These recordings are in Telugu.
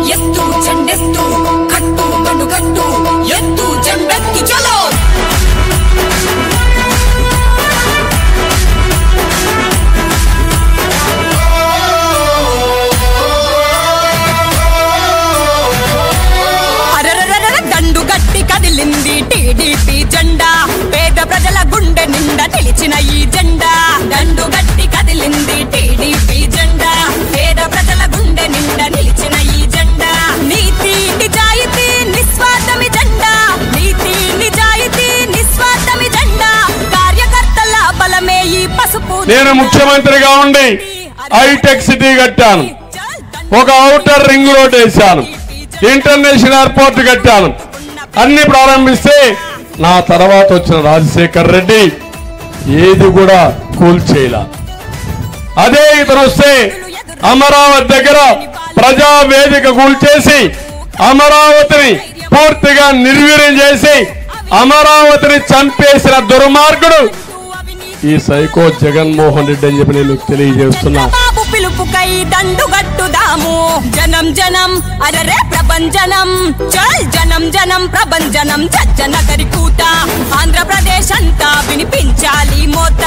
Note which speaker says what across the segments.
Speaker 1: ఎత్తు జెండెత్తు కట్టు కట్టు ఎత్తు జెండెత్తు చలో దండు గట్టి కదిలింది టీడీపీ జెండా పేద ప్రజల గుండె నిండా నిలిచిన ఈ జెండా దండు గట్టి కదిలింది టీడీపీ జెండా పేద ప్రజల గుండె నిండా నిలిచిన ఈ జెండా నీతి నిజాయితీ నిస్వార్థమి జెండా నీతి నిజాయితీ నిస్వార్థమి జెండా కార్యకర్తల బలమే ఈ పసుపు
Speaker 2: నేను ముఖ్యమంత్రిగా ఉండి హైటెక్ సిటీ కట్టాను ఒక ఔటర్ రింగ్ రోడ్ వేశాను ఇంటర్నేషనల్ ఎయిర్పోర్ట్ కట్టాను అన్ని ప్రారంభిస్తే నా తర్వాత వచ్చిన రాజశేఖర్ రెడ్డి ఏది కూడా కూల్చేయాల అదే ఇతను వస్తే అమరావతి దగ్గర ప్రజా వేదిక కూల్చేసి అమరావతిని పూర్తిగా నిర్వీర్యం చేసి అమరావతిని చంపేసిన దుర్మార్గుడు ఈ సైకో జగన్మోహన్ రెడ్డి అని చెప్పి నేను తెలియజేస్తున్నా
Speaker 1: పిలుపుకై దండుగట్టుదాము జనం జనం అరరే ప్రభంజనం చల్ జనం జనం ప్రభంజనం చచ్చనగరి కూత ఆంధ్రప్రదేశ్ అంతా వినిపించాలి మోత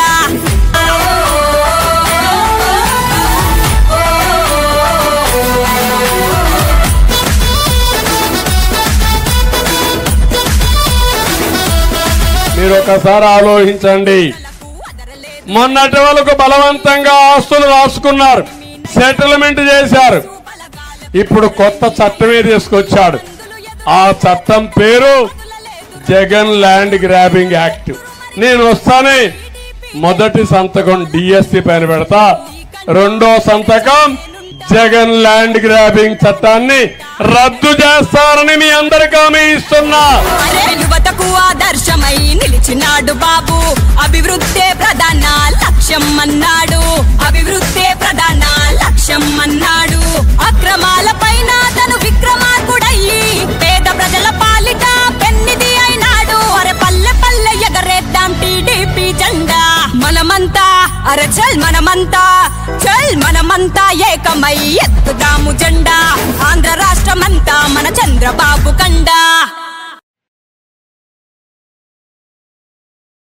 Speaker 2: మీరు ఒకసారి ఆలోచించండి మొన్నటి వరకు బలవంతంగా ఆస్తులు రాసుకున్నారు సెటిల్మెంట్ చేశారు ఇప్పుడు కొత్త చట్టమే తీసుకొచ్చాడు ఆ చట్టం పేరు జగన్ ల్యాండ్ గ్రాబింగ్ యాక్ట్ నేను వస్తానే మొదటి సంతకం డిఎస్సి పైన పెడతా రెండో సంతకం జగన్ ల్యాండ్ గ్రాబింగ్ చట్టాన్ని రద్దు చేస్తారని మీ అందరికీ హామీ ఇస్తున్నా
Speaker 1: యువతకు ఆదర్శమై నిలిచినాడు బాబు అభివృద్ధే ప్రధాన లక్ష్యం అన్నాడు అభివృద్ధే ప్రధాన లక్ష్యం అన్నాడు అక్రమాల పైన తను విక్రమార్కుడయ్యి పేద ప్రజల పాలిట పెన్నిది అయినాడు అరే పల్లె పల్లె ఎగరేద్దాం టీడీపీ జెండా మనమంతా అరే చల్ మనమంతా ఏకమై ఎత్తుదాము జెండా ఆంధ్ర రాష్ట్రమంతా మన చంద్రబాబు కండా